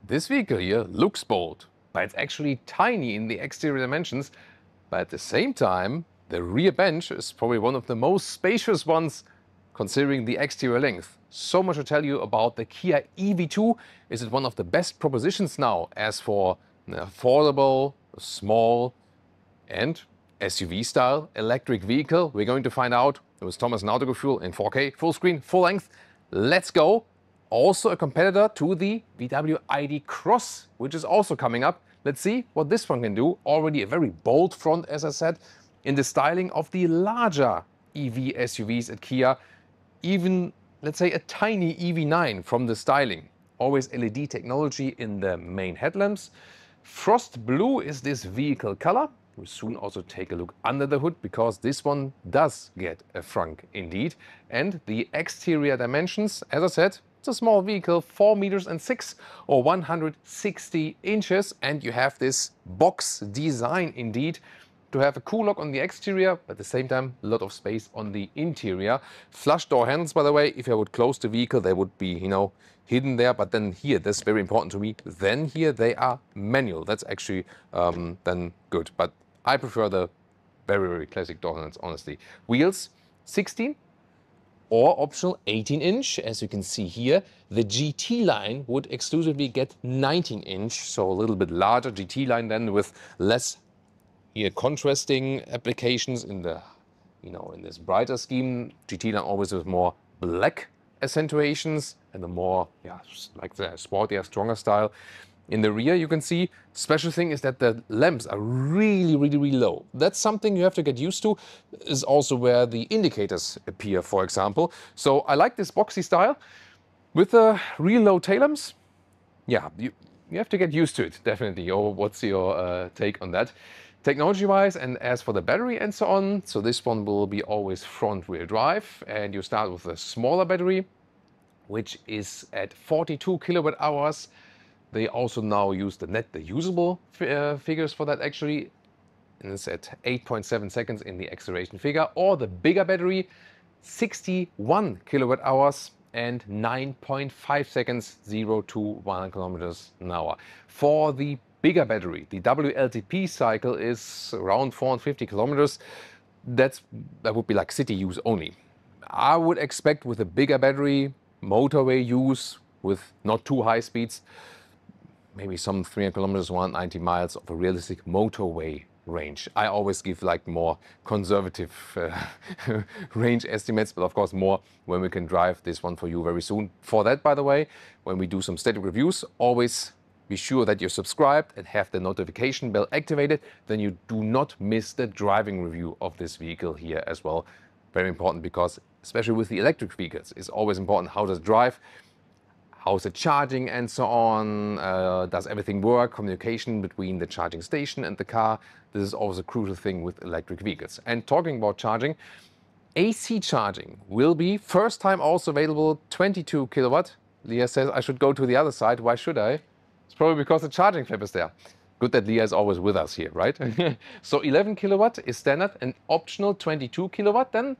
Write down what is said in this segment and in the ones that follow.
This vehicle here looks bold, but it's actually tiny in the exterior dimensions. But at the same time, the rear bench is probably one of the most spacious ones considering the exterior length. So much to tell you about the Kia EV2. Is it one of the best propositions now as for an affordable, small and SUV style electric vehicle? We're going to find out with Thomas and Autogo Fuel in 4K, full screen, full length. Let's go. Also a competitor to the VW ID Cross, which is also coming up. Let's see what this one can do. Already a very bold front, as I said, in the styling of the larger EV SUVs at Kia. Even, let's say, a tiny EV9 from the styling. Always LED technology in the main headlamps. Frost blue is this vehicle color. We'll soon also take a look under the hood, because this one does get a frunk indeed. And the exterior dimensions, as I said, it's a small vehicle, 4 meters and 6 or 160 inches. And you have this box design indeed to have a cool lock on the exterior, but at the same time, a lot of space on the interior. Flush door handles, by the way, if I would close the vehicle, they would be, hidden there. But then here, that's very important to me. Then here they are manual. That's actually then good. But I prefer the very, very classic door handles, honestly. Wheels, 16 or optional 18-inch. As you can see here, the GT line would exclusively get 19-inch, so a little bit larger GT line then with less here contrasting applications in the, in this brighter scheme. GT line always with more black accentuations and the more, like the sportier, stronger style. In the rear, you can see, special thing is that the lamps are really, really, really low. That's something you have to get used to. Is also where the indicators appear, for example. So I like this boxy style with the real low tail lamps. Yeah, you have to get used to it, definitely. Or what's your take on that? Technology-wise, and as for the battery and so on, so this one will be always front-wheel drive, and you start with a smaller battery, which is at 42 kilowatt hours. They also now use the usable figures for that actually, and it's at 8.7 seconds in the acceleration figure. Or the bigger battery, 61 kilowatt hours and 9.5 seconds, 0 to 100 kilometers an hour. For the bigger battery, the WLTP cycle is around 450 kilometers. That would be like city use only. I would expect with a bigger battery, motorway use with not too high speeds, maybe some 300 kilometers, 190 miles of a realistic motorway range. I always give like more conservative range estimates, but of course more when we can drive this one for you very soon. For that, by the way, when we do some static reviews, always be sure that you're subscribed and have the notification bell activated. Then you do not miss the driving review of this vehicle here as well. Very important, because especially with the electric vehicles, it's always important how does it drive, how's the charging and so on, does everything work, communication between the charging station and the car. This is always a crucial thing with electric vehicles. And talking about charging, AC charging will be first time also available, 22 kilowatt. Leah says I should go to the other side. Why should I? It's probably because the charging flip is there. Good that Leah is always with us here, right? So 11 kilowatt is standard, and optional 22 kilowatt then.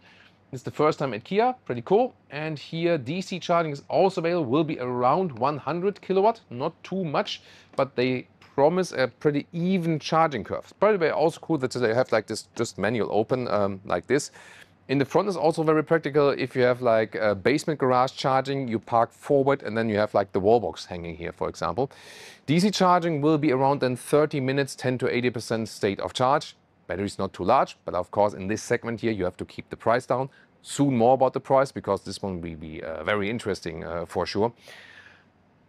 It's the first time at Kia, pretty cool. And here DC charging is also available, will be around 100 kilowatt, not too much, but they promise a pretty even charging curve. By the way, also cool that they have like this just manual open like this. In the front is also very practical. If you have like a basement garage charging, you park forward and then you have like the wall box hanging here, for example. DC charging will be around then 30 minutes, 10 to 80% state of charge. Battery is not too large, but of course in this segment here you have to keep the price down. Soon more about the price, because this one will be very interesting for sure.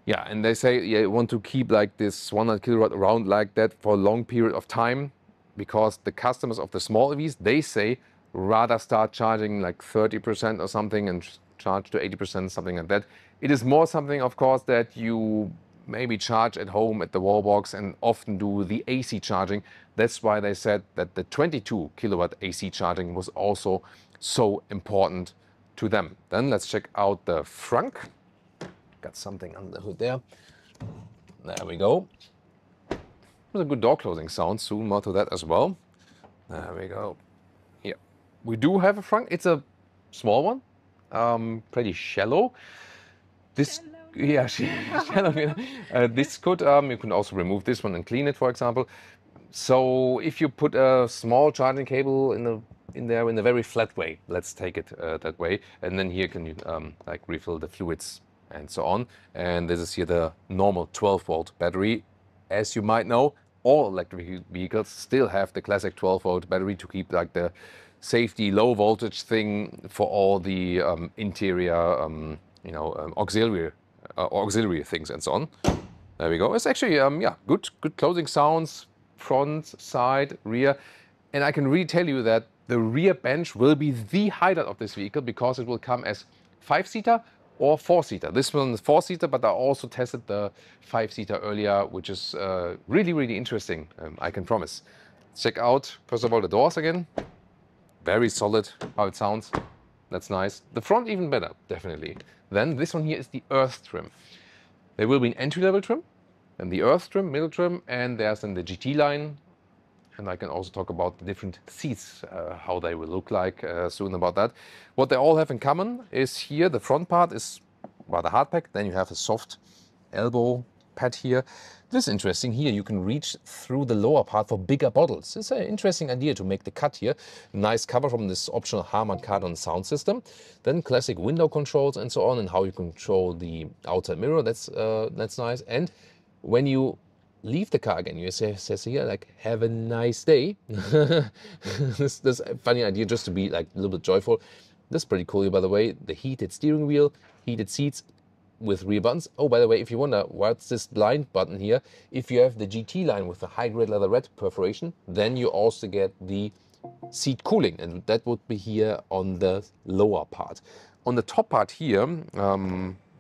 Yeah, and they say you want to keep like this 100 kilowatt around like that for a long period of time, because the customers of the small EVs, they say rather start charging like 30% or something and charge to 80%, something like that. It is more something, of course, that you maybe charge at home at the wall box and often do the AC charging. That's why they said that the 22 kilowatt AC charging was also so important to them. Then let's check out the frunk. Got something under the hood there. There we go. There's a good door closing sound, soon more to that as well. There we go. Here. We do have a frunk. It's a small one, pretty shallow. This Yeah, this could, you can also remove this one and clean it, for example. So if you put a small charging cable in there in a very flat way, let's take it that way, and then here can you like refill the fluids and so on. And this is here the normal 12-volt battery. As you might know, all electric vehicles still have the classic 12-volt battery to keep like the safety low voltage thing for all the interior, auxiliary things and so on. There we go. It's actually yeah, good closing sounds, front, side, rear, and I can really tell you that the rear bench will be the highlight of this vehicle because it will come as 5-seater or 4-seater. This one is 4-seater, but I also tested the 5-seater earlier, which is really interesting, I can promise. Check out, first of all, the doors again. Very solid, how it sounds. That's nice. The front even better, definitely. Then this one here is the Earth trim. There will be an entry-level trim, and the Earth trim, middle trim, and there's then the GT line. And I can also talk about the different seats, how they will look like soon about that. What they all have in common is here, the front part is rather hard packed. Then you have a soft elbow pad here. This is interesting here. You can reach through the lower part for bigger bottles. It's an interesting idea to make the cut here. Nice cover from this optional Harman Kardon sound system. Then classic window controls and so on, and how you control the outside mirror. That's nice. And when you leave the car again, you says here like, have a nice day. this a funny idea just to be like a little bit joyful. This is pretty cool here, by the way. The heated steering wheel, heated seats with rear buttons. Oh, by the way, if you wonder what's this blind button here, if you have the GT line with the high-grade leather red perforation, then you also get the seat cooling, and that would be here on the lower part. On the top part here,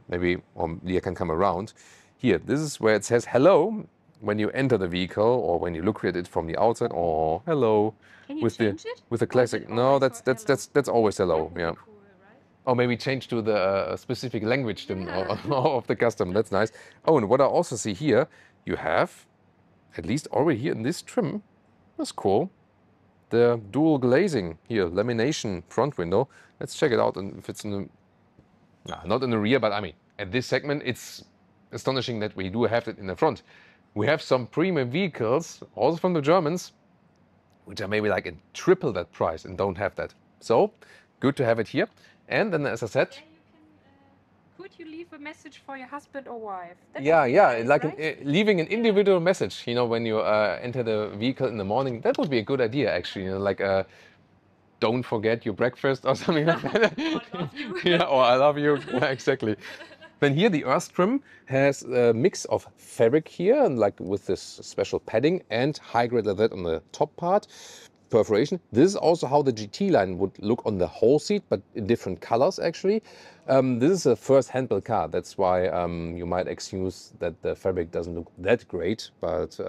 maybe Leah can come around. Here, this is where it says hello when you enter the vehicle or when you look at it from the outside. Oh, hello. Can you change it? With the classic. No, that's always hello. Yeah. Cool, right? Or maybe change to the specific language of the customer. That's nice. Oh, and what I also see here, you have, at least already here in this trim, that's cool, the dual glazing here, lamination front window. Let's check it out, and if it's in the, not in the rear, but I mean, at this segment, it's astonishing that we do have it in the front. We have some premium vehicles, also from the Germans, which are maybe like in triple that price and don't have that. So, good to have it here. And then, as I said, could you leave a message for your husband or wife? That yeah, nice, like right? leaving an individual message, you know, when you enter the vehicle in the morning. That would be a good idea, actually. You know, like don't forget your breakfast or something like that. Or I love you. Yeah, or I love you. Yeah, exactly. Then here the Earth trim has a mix of fabric here, and like with this special padding, and high-grade leather on the top part, perforation. This is also how the GT line would look on the whole seat, but in different colors actually. This is a first hand-built car. That's why you might excuse that the fabric doesn't look that great, but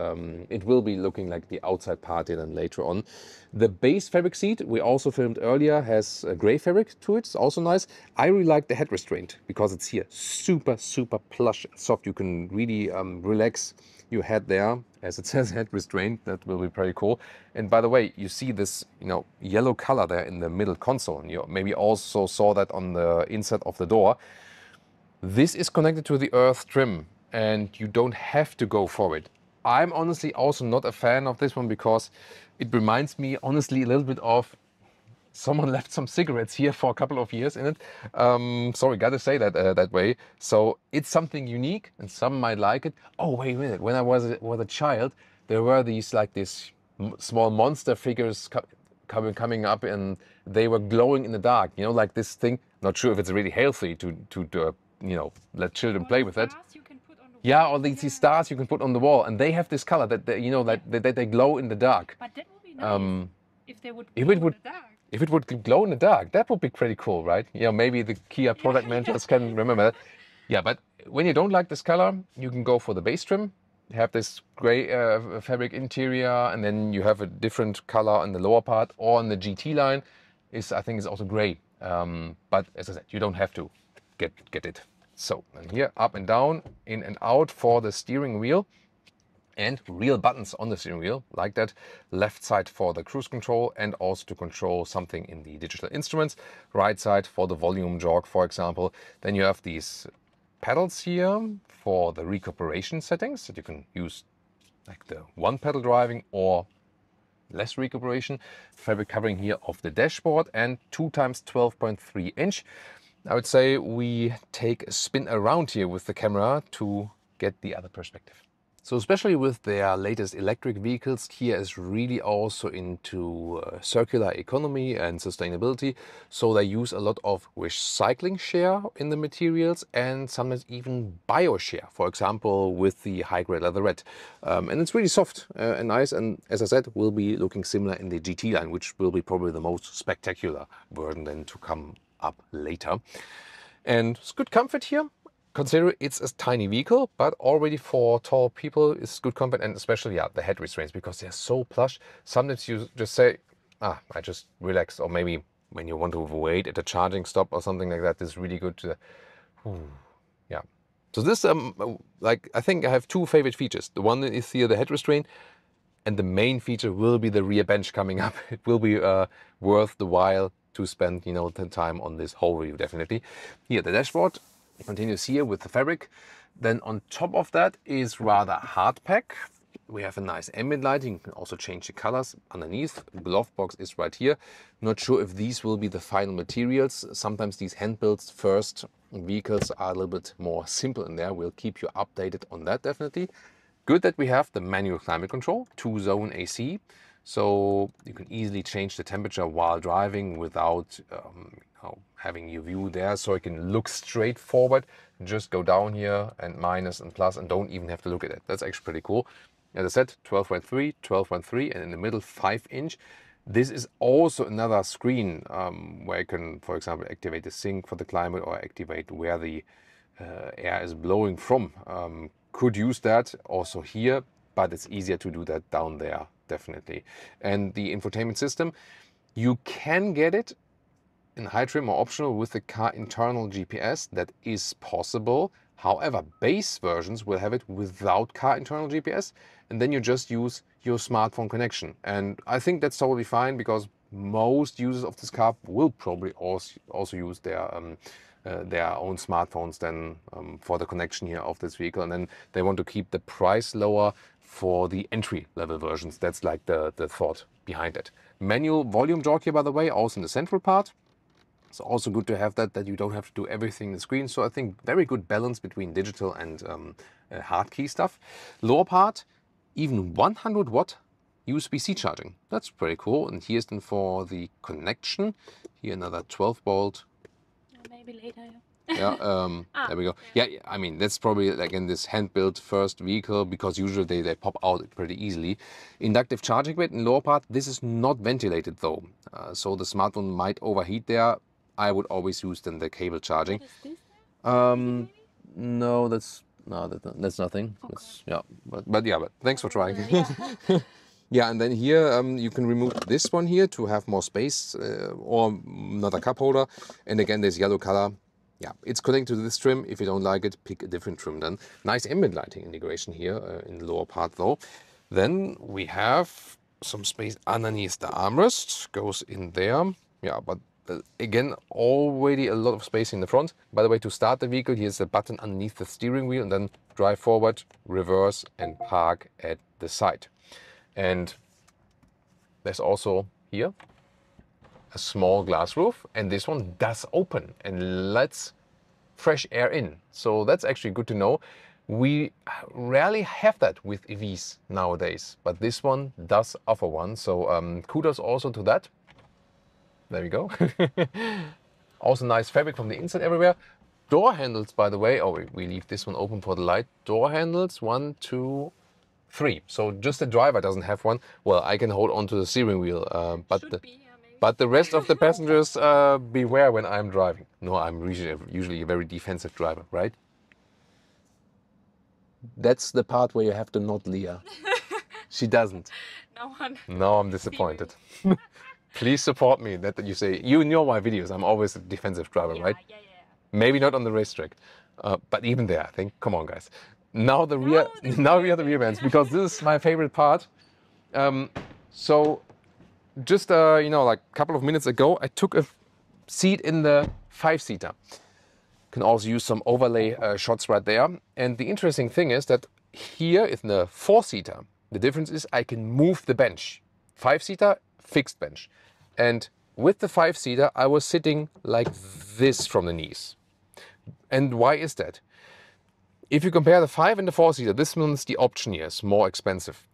it will be looking like the outside part then later on. The base fabric seat we also filmed earlier has a gray fabric to it. It's also nice. I really like the head restraint because it's here super plush, soft. You can really relax your head there, as it says head restraint. That will be pretty cool. And by the way, you see this, you know, yellow color there in the middle console, and you maybe also saw that on the inside of the door. This is connected to the Earth trim, and you don't have to go for it. I'm honestly also not a fan of this one because it reminds me honestly a little bit of someone left some cigarettes here for a couple of years in it. Sorry, gotta say that that way. So it's something unique, and some might like it. Oh, wait a minute. When I was a child, there were these like these small monster figures coming up, and they were glowing in the dark. You know, like this thing. Not sure if it's really healthy to you know, let children play with it. Yeah, or these stars you can put on the wall, and they have this color that they, you know, that they glow in the dark. But that would be nice if they would glow in the dark. If it would glow in the dark, that would be pretty cool, right? You know, maybe the Kia product managers can remember that. Yeah, but when you don't like this color, you can go for the base trim. You have this gray fabric interior, and then you have a different color on the lower part, or on the GT line, I think is also gray. But as I said, you don't have to get it. So, and here, up and down, in and out for the steering wheel. And real buttons on the steering wheel, like that. Left side for the cruise control, and also to control something in the digital instruments. Right side for the volume jog, for example. Then you have these pedals here for the recuperation settings that you can use, like the one pedal driving or less recuperation. Fabric covering here of the dashboard and 2 times 12.3 inch. I would say we take a spin around here with the camera to get the other perspective. So especially with their latest electric vehicles, Kia is really also into circular economy and sustainability. So they use a lot of recycling share in the materials and sometimes even bioshare, for example, with the high-grade leatherette. And it's really soft and nice. And as I said, will be looking similar in the GT line, which will be probably the most spectacular version then to come up later. And it's good comfort here. Consider it's a tiny vehicle, but already for tall people it's good comfort, and especially the head restraints, because they're so plush. Sometimes you just say, I just relax, or maybe when you want to wait at a charging stop or something like that, this is really good to, yeah. So this, like, I think I have 2 favorite features. The one is here the head restraint, and the main feature will be the rear bench coming up. It will be worth the while to spend, the time on this whole review, definitely. Here, the dashboard continues here with the fabric. Then on top of that is rather hard pack. We have a nice ambient lighting. You can also change the colors underneath. Glove box is right here. Not sure if these will be the final materials. Sometimes these hand-built first vehicles are a little bit more simple in there. We'll keep you updated on that, definitely. Good that we have the manual climate control, 2-zone AC. So you can easily change the temperature while driving without having your view there, so you can look straight forward, just go down here and minus and plus, and don't even have to look at it. That's actually pretty cool. As I said, 12.3, 12.3, and in the middle 5 inch. This is also another screen where you can, for example, activate the sync for the climate or activate where the air is blowing from. Could use that also here, but it's easier to do that down there, definitely. And the infotainment system, you can get it in high trim or optional with the car internal GPS. That is possible. However, base versions will have it without car internal GPS, and then you just use your smartphone connection. And I think that's totally fine, because most users of this car will probably also use their own smartphones then for the connection here of this vehicle, and then they want to keep the price lower for the entry level versions. That's like the thought behind it. Manual volume jog here, by the way, also in the central part. It's also good to have that you don't have to do everything on the screen. So I think very good balance between digital and hard key stuff. Lower part, even 100 watt USB-C charging. That's pretty cool. And here's then for the connection. Here another 12 volt. Maybe later. Yeah, there we go. Yeah, I mean, that's probably, again, this hand-built first vehicle, because usually they pop out pretty easily. Inductive charging bit in lower part. This is not ventilated though, so the smartphone might overheat there. I would always use then the cable charging. What is this? No, that's nothing. Okay. That's, yeah, but thanks for trying. Yeah. Yeah, and then here you can remove this one here to have more space, or another cup holder. And again, this yellow color. Yeah, it's connected to this trim. If you don't like it, pick a different trim then. Nice ambient lighting integration here in the lower part though. Then we have some space underneath the armrest. Goes in there. Yeah, but again, already a lot of space in the front. By the way, to start the vehicle, here's a button underneath the steering wheel, and then drive forward, reverse, and park at the side. And there's also here a small glass roof, and this one does open and lets fresh air in. So that's actually good to know. We rarely have that with EVs nowadays, but this one does offer one. So kudos also to that. There we go. Also nice fabric from the inside everywhere. Door handles, by the way. Oh, we leave this one open for the light. Door handles, 1, 2, 3. So just the driver doesn't have one. Well, I can hold on to the steering wheel, but the rest of the passengers beware when I'm driving. No, I'm usually a very defensive driver, right? That's the part where you have to nod Leah. She doesn't. No one. No, I'm disappointed. Please support me. That you say, you know my videos, I'm always a defensive driver, right? Yeah. Maybe not on the racetrack, but even there, I think, come on guys. Now the rear, now we are the rear vents, because this is my favorite part. So just, like a couple of minutes ago, I took a seat in the 5-seater. Can also use some overlay shots right there. And the interesting thing is that here in the 4-seater, the difference is I can move the bench. 5-seater, fixed bench. And with the 5-seater, I was sitting like this from the knees. And why is that? If you compare the 5 and the 4-seater, this one's the option here, it's more expensive.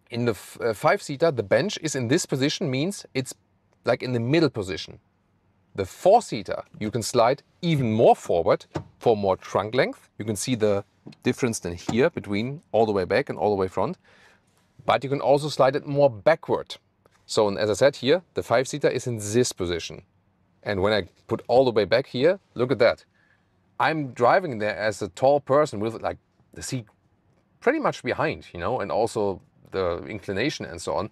In the 5-seater, the bench is in this position, means it's like in the middle position. The 4-seater, you can slide even more forward for more trunk length. You can see the difference then here between all the way back and all the way front. But you can also slide it more backward. So as I said here, the 5-seater is in this position. And when I put all the way back here, look at that. I'm driving there as a tall person with like the seat pretty much behind, you know, and also the inclination and so on.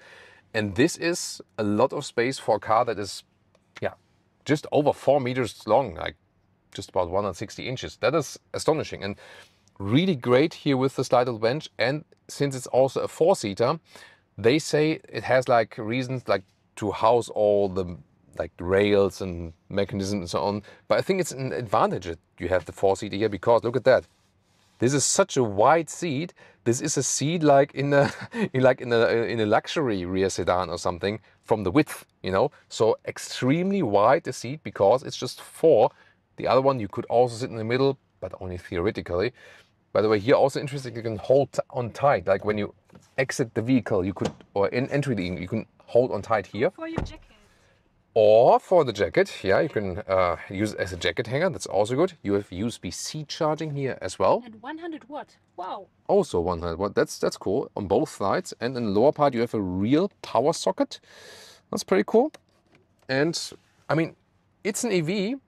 And this is a lot of space for a car that is, yeah, just over 4 meters long, like just about 160 inches. That is astonishing and really great here with the slidable bench. And since it's also a 4-seater, they say it has like reasons like to house all the like rails and mechanisms and so on. But I think it's an advantage that you have the 4-seater here, because look at that. This is such a wide seat. This is a seat like in a in a luxury rear sedan or something from the width, you know. So extremely wide the seat, because it's just 4. The other one you could also sit in the middle, but only theoretically. By the way, here also interesting, you can hold on tight. Like when you exit the vehicle, you could, or enter the, you can hold on tight here. For your jacket. Or for the jacket, yeah, you can use it as a jacket hanger. That's also good. You have USB-C charging here as well. And 100 watt. Wow. Also 100 watt. That's cool on both sides. And in the lower part, you have a real power socket. That's pretty cool. And I mean, it's an EV,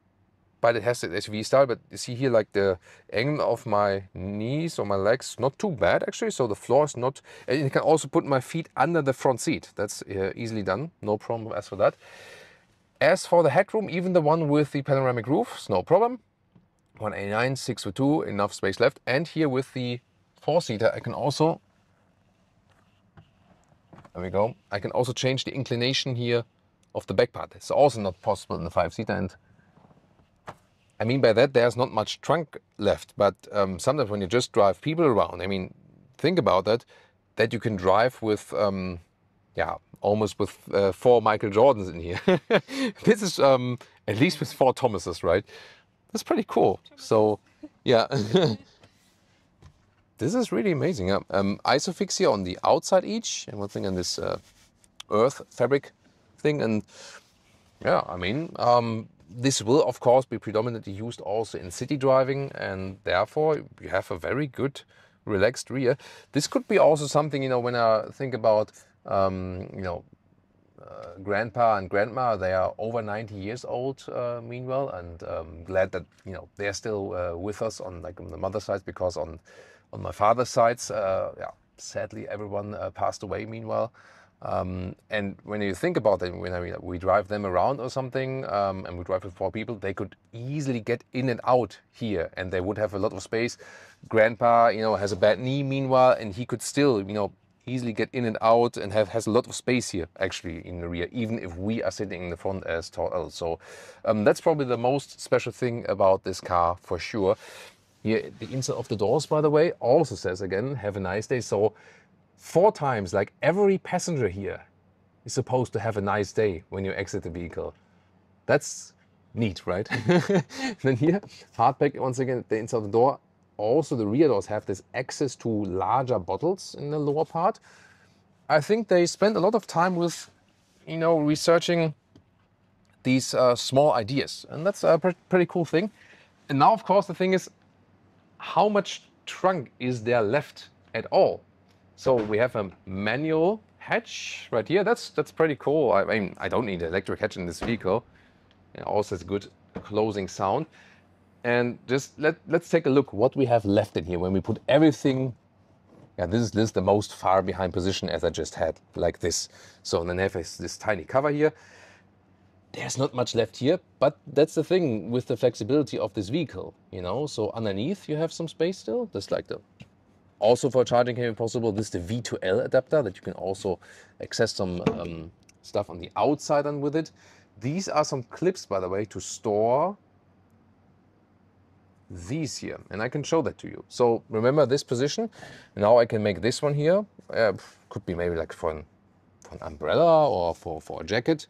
but it has the SUV style. But you see here, like the angle of my knees or my legs, not too bad actually. So the floor is not. And you can also put my feet under the front seat. That's easily done. No problem as for that. As for the headroom, even the one with the panoramic roof, it's no problem. 189, 6'2", enough space left. And here with the 4-seater, I can also, there we go, I can also change the inclination here of the back part. It's also not possible in the 5-seater. And I mean by that, there's not much trunk left. But sometimes when you just drive people around, I mean, think about that you can drive with, yeah, almost with 4 Michael Jordans in here. This is at least with 4 Thomases, right? That's pretty cool. So, yeah. This is really amazing. Isofix here on the outside each, and one thing on this earth fabric thing. And yeah, I mean, this will of course be predominantly used also in city driving, and therefore you have a very good relaxed rear. This could be also something, you know, when I think about you know, grandpa and grandma, they are over 90 years old meanwhile, and glad that, you know, they're still with us on like on the mother's side, because on my father's sides, yeah, sadly everyone passed away meanwhile. And when you think about it, when we drive them around or something, and we drive with 4 people, they could easily get in and out here, and they would have a lot of space. Grandpa, you know, has a bad knee meanwhile, and he could still, you know, easily get in and out and has a lot of space here actually in the rear, even if we are sitting in the front as tall adults. So that's probably the most special thing about this car for sure. Here, the inside of the doors, by the way, also says again, have a nice day. So 4 times, like every passenger here is supposed to have a nice day when you exit the vehicle. That's neat, right? Then here, hardback once again, the inside of the door. Also, the rear doors have this access to larger bottles in the lower part. I think they spent a lot of time with, you know, researching these small ideas, and that's a pretty cool thing. And now, of course, the thing is, how much trunk is there left at all? So we have a manual hatch right here. That's pretty cool. I mean, I don't need an electric hatch in this vehicle. It also has good closing sound. And just let's take a look what we have left in here when we put everything. Yeah, this is the most far behind position as I just had, like this. So then I have this tiny cover here. There's not much left here, but that's the thing with the flexibility of this vehicle, you know. So underneath you have some space still, just like the. Also for charging cable possible, this is the V2L adapter that you can also access some stuff on the outside and with it. These are some clips, by the way, to store these here, and I can show that to you. So remember this position. Now I can make this one here. Could be maybe like for an umbrella or for a jacket,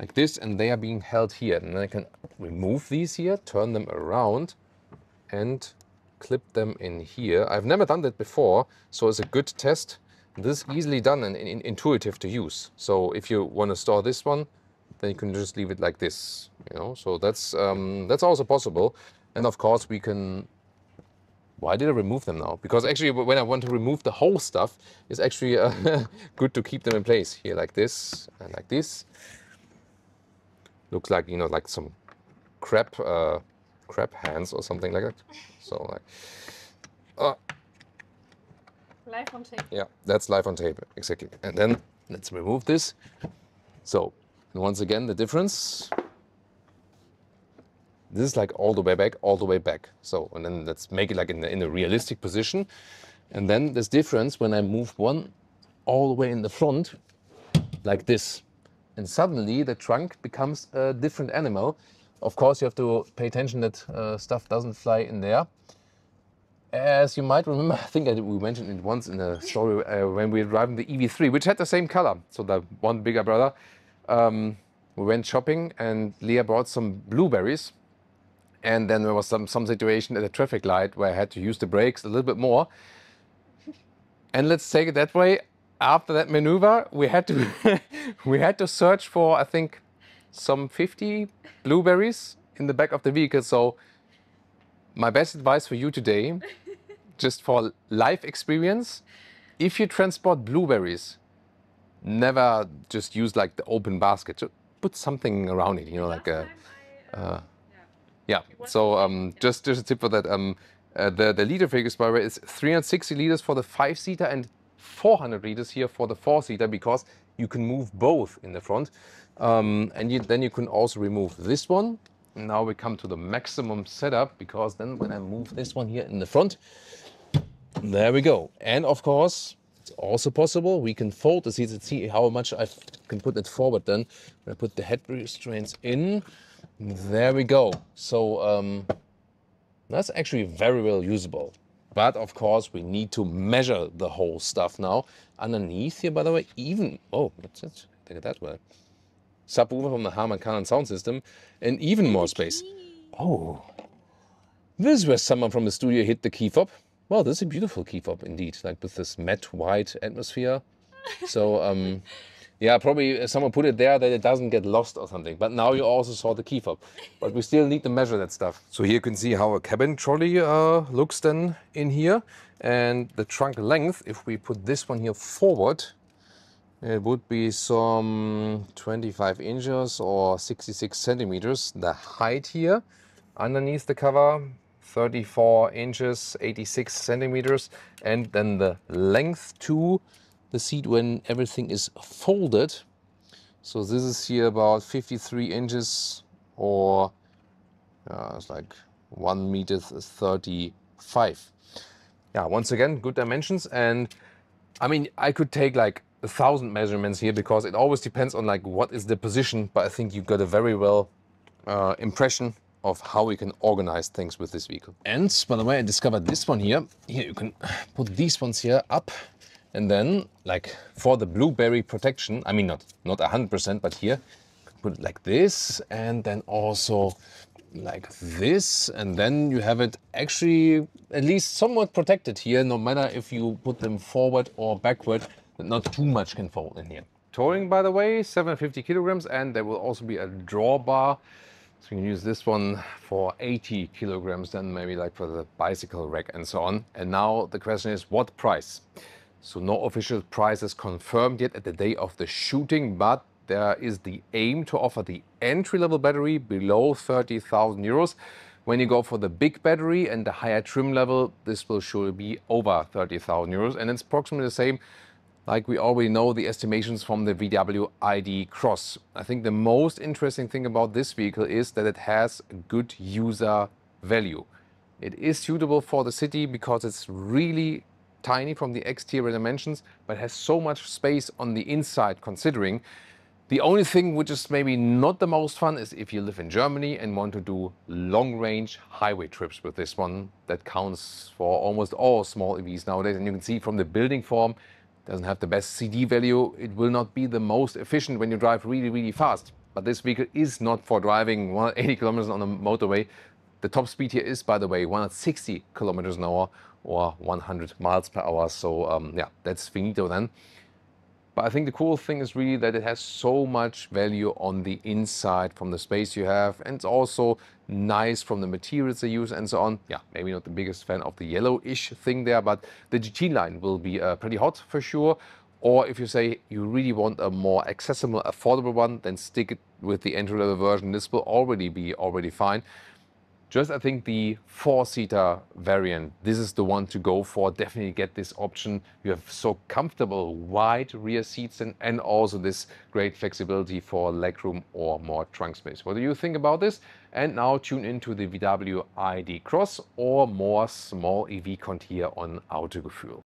like this, and they are being held here. And then I can remove these here, turn them around, and clip them in here. I've never done that before, so it's a good test. This is easily done and intuitive to use. So if you want to store this one, then you can just leave it like this, you know. So that's also possible. And of course we can. Why did I remove them now? Because actually when I want to remove the whole stuff, it's actually good to keep them in place here, like this and like this. Looks like, you know, like some crab hands or something like that. So like, Live on tape. yeah, that's live on tape, exactly. And then let's remove this. So, and once again, the difference. This is like all the way back, all the way back. So, and then let's make it like in a realistic position. And then this difference when I move one all the way in the front, like this. And suddenly the trunk becomes a different animal. Of course, you have to pay attention that stuff doesn't fly in there. As you might remember, I think we mentioned it once in a story when we were driving the EV3, which had the same color. So the one bigger brother. We went shopping and Leah bought some blueberries. And then there was some situation at a traffic light where I had to use the brakes a little bit more. And let's take it that way. After that maneuver, we had to we had to search for, I think, some 50 blueberries in the back of the vehicle. So my best advice for you today, just for life experience, if you transport blueberries, never just use like the open basket. Just put something around it, you know, like a. Yeah, so just a tip for that. The liter figures, by the way, is 360 liters for the 5-seater and 400 liters here for the 4-seater, because you can move both in the front. And then you can also remove this one. Now we come to the maximum setup, because then when I move this one here in the front, there we go. And of course, it's also possible we can fold the seats and see how much I can put it forward then. When I put the head restraints in, there we go. So that's actually very well usable. But of course, we need to measure the whole stuff now. Underneath here, by the way, even, oh, what's it? Look at that way. Subwoofer from the Harman Kardon sound system, and even more space. Oh, this is where someone from the studio hit the key fob. Well, this is a beautiful key fob indeed, like with this matte white atmosphere. So, yeah, probably someone put it there that it doesn't get lost or something. But now you also saw the key fob. But we still need to measure that stuff. So here you can see how a cabin trolley looks then in here. And the trunk length, if we put this one here forward, it would be some 25 inches or 66 centimeters. The height here underneath the cover, 34 inches, 86 centimeters. And then the length to the seat when everything is folded. So this is here about 53 inches or it's like 1 meter 35. Yeah, once again, good dimensions. And I mean, I could take like 1,000 measurements here, because it always depends on like what is the position, but I think you got a very well impression of how we can organize things with this vehicle. And by the way, I discovered this one here. Here you can put these ones here up, and then like for the blueberry protection, I mean not 100%, but here put it like this, and then also like this, and then you have it actually at least somewhat protected here, no matter if you put them forward or backward, that not too much can fall in here. Towing, by the way, 750 kilograms, and there will also be a drawbar. So you can use this one for 80 kilograms, then maybe like for the bicycle rack and so on. And now the question is, what price? So no official prices confirmed yet at the day of the shooting, but there is the aim to offer the entry-level battery below 30,000 euros. When you go for the big battery and the higher trim level, this will surely be over 30,000 euros. And it's approximately the same, like we already know the estimations from the VW ID Cross. I think the most interesting thing about this vehicle is that it has a good user value. It is suitable for the city because it's really tiny from the exterior dimensions, but has so much space on the inside considering. The only thing which is maybe not the most fun is if you live in Germany and want to do long-range highway trips with this one. That counts for almost all small EVs nowadays. And you can see from the building form, it doesn't have the best CD value. It will not be the most efficient when you drive really, really fast. But this vehicle is not for driving 180 kilometers on a motorway. The top speed here is, by the way, 160 kilometers an hour or 100 miles per hour. So yeah, that's finito then. But I think the cool thing is really that it has so much value on the inside from the space you have, and it's also nice from the materials they use and so on. Yeah, maybe not the biggest fan of the yellowish thing there, but the GT line will be pretty hot for sure. Or if you say you really want a more accessible, affordable one, then stick it with the entry-level version. This will already be fine. Just, I think the 4-seater variant, this is the one to go for. Definitely get this option. You have so comfortable wide rear seats and also this great flexibility for legroom or more trunk space. What do you think about this? And now tune into the VW ID Cross or more small EV content here on Autogefühl.